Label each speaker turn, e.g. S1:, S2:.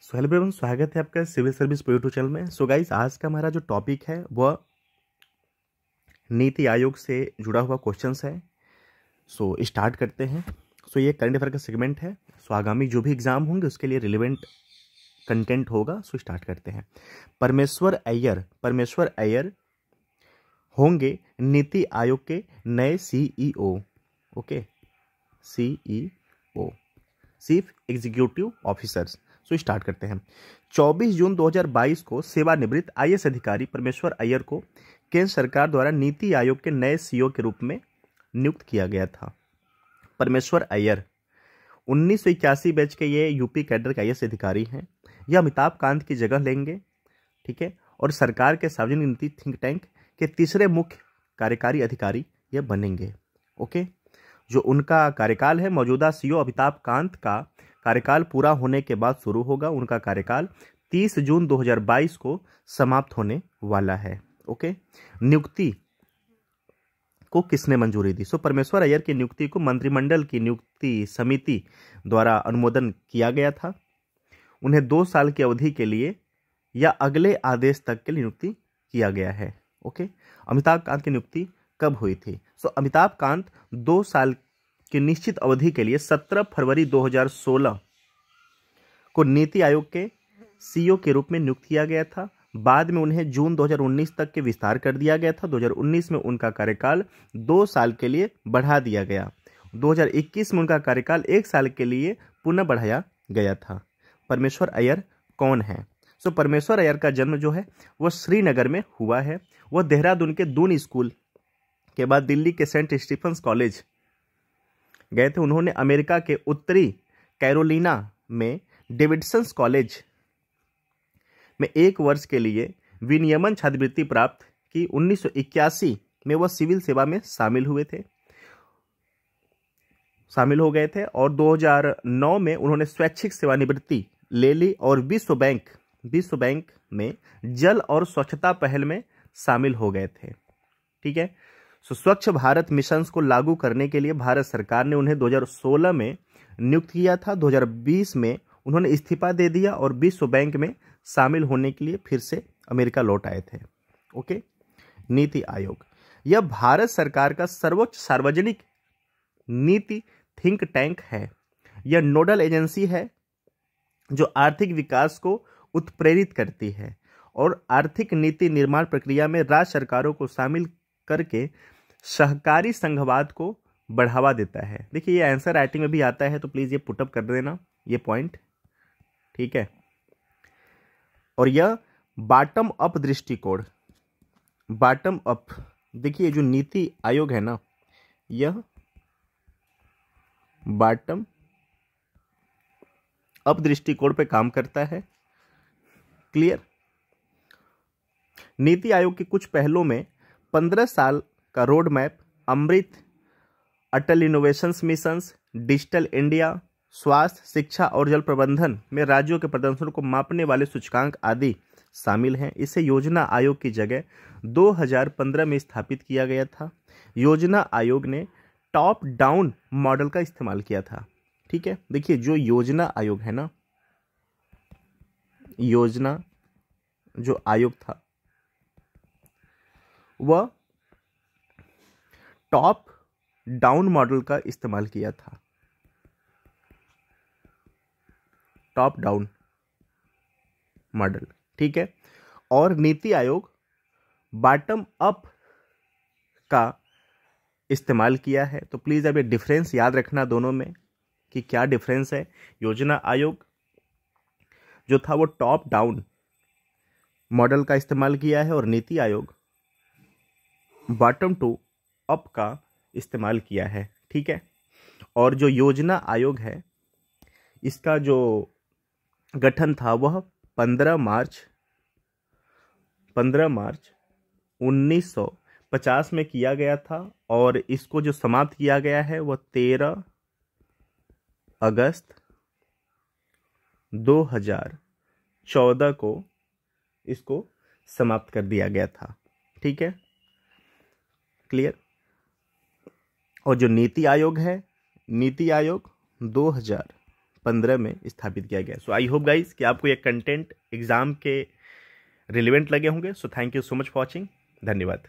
S1: So hello everyone, स्वागत है आपका सिविल सर्विस यूट्यूब चैनल में। सो गाइस, आज का हमारा जो टॉपिक है वह नीति आयोग से जुड़ा हुआ क्वेश्चंस है। सो स्टार्ट करते हैं। सो ये करंट अफेयर का सेगमेंट है। सो आगामी जो भी एग्जाम होंगे उसके लिए रिलेवेंट कंटेंट होगा। सो स्टार्ट करते हैं। परमेश्वर अय्यर होंगे नीति आयोग के नए CEO. Okay, CEO, chief executive officers. So start करते हैं। 24 जून 2022 को सेवानिवृत्त आईएएस अधिकारी परमेश्वर अय्यर को केंद्र सरकार द्वारा नीति आयोग के नए सीईओ के रूप में नियुक्त किया गया था। परमेश्वर अय्यर 1981 बैच के ये यूपी कैडर के आईएएस अधिकारी हैं। यह अमिताभ कांत की जगह लेंगे, ठीक है, और सरकार के सार्वजनिक नीति थिंक टैंक के तीसरे मुख्य कार्यकारी अधिकारी यह बनेंगे। ओके, जो उनका कार्यकाल है, मौजूदा सीईओ अमिताभ कांत का कार्यकाल पूरा होने के बाद शुरू होगा। उनका कार्यकाल 30 जून 2022 को समाप्त होने वाला है। ओके, नियुक्ति को किसने मंजूरी दी? सो परमेश्वर अय्यर की नियुक्ति को मंत्रिमंडल की नियुक्ति समिति द्वारा अनुमोदन किया गया था। उन्हें 2 साल की अवधि के लिए या अगले आदेश तक के लिए नियुक्ति किया गया है। ओके, अमिताभ कांत की नियुक्ति कब हुई थी? सो अमिताभ कांत 2 साल की निश्चित अवधि के लिए 17 फरवरी 2016 को नीति आयोग के सीईओ के रूप में नियुक्त किया गया था। बाद में उन्हें जून 2019 तक के विस्तार कर दिया गया था। 2019 में उनका कार्यकाल 2 साल के लिए बढ़ा दिया गया। 2021 में उनका कार्यकाल 1 साल के लिए पुनः बढ़ाया गया था। परमेश्वर अय्यर कौन है? सो परमेश्वर अय्यर का जन्म जो है वह श्रीनगर में हुआ है। वह देहरादून के दून स्कूल के बाद दिल्ली के सेंट स्टीफेंस कॉलेज गए थे। उन्होंने अमेरिका के उत्तरी कैरोलिना में डेविडसन्स कॉलेज में 1 वर्ष के लिए विनियमन छात्रवृत्ति प्राप्त की। 1981 में वह सिविल सेवा में शामिल हो गए थे और 2009 में उन्होंने स्वैच्छिक सेवानिवृत्ति ले ली और विश्व बैंक में जल और स्वच्छता पहल में शामिल हो गए थे। ठीक है, स्वच्छ भारत मिशन को लागू करने के लिए भारत सरकार ने उन्हें 2016 में नियुक्त किया था। 2020 में उन्होंने इस्तीफा दे दिया और विश्व बैंक में शामिल होने के लिए फिर से अमेरिका लौट आए थे। ओके, नीति आयोग यह भारत सरकार का सर्वोच्च सार्वजनिक नीति थिंक टैंक है। यह नोडल एजेंसी है जो आर्थिक विकास को उत्प्रेरित करती है और आर्थिक नीति निर्माण प्रक्रिया में राज्य सरकारों को शामिल करके सहकारी संघवाद को बढ़ावा देता है। देखिए, ये आंसर राइटिंग में भी आता है, तो प्लीज ये पुटअप कर देना ये पॉइंट, ठीक है। और यह बॉटम अप दृष्टिकोण, बॉटम अप, देखिए जो नीति आयोग है ना, यह बॉटम अप दृष्टिकोण पे काम करता है। क्लियर? नीति आयोग के कुछ पहलों में 15 साल का रोड मैप, अमृत, अटल इनोवेशंस मिशंस, डिजिटल इंडिया, स्वास्थ्य, शिक्षा और जल प्रबंधन में राज्यों के प्रदर्शन को मापने वाले सूचकांक आदि शामिल हैं। इसे योजना आयोग की जगह 2015 में स्थापित किया गया था। योजना आयोग ने टॉप डाउन मॉडल का इस्तेमाल किया था। ठीक है, देखिए जो योजना आयोग है ना, योजना जो आयोग था वह टॉप डाउन मॉडल का इस्तेमाल किया था। टॉप डाउन मॉडल, ठीक है। और नीति आयोग बॉटम अप का इस्तेमाल किया है। तो प्लीज अब ये डिफरेंस याद रखना दोनों में कि क्या डिफरेंस है। योजना आयोग जो था वो टॉप डाउन मॉडल का इस्तेमाल किया है और NITI Aayog bottom to up का इस्तेमाल किया है। ठीक है, और जो योजना आयोग है इसका जो गठन था वह 15 मार्च 1950 में किया गया था और इसको जो समाप्त किया गया है वह 13 अगस्त 2014 को इसको समाप्त कर दिया गया था। ठीक है, क्लियर? और जो नीति आयोग है, नीति आयोग 2015 में स्थापित किया गया। सो आई होप गाइज कि आपको ये कंटेंट एग्जाम के रिलेवेंट लगे होंगे। So thank you so much for watching. धन्यवाद।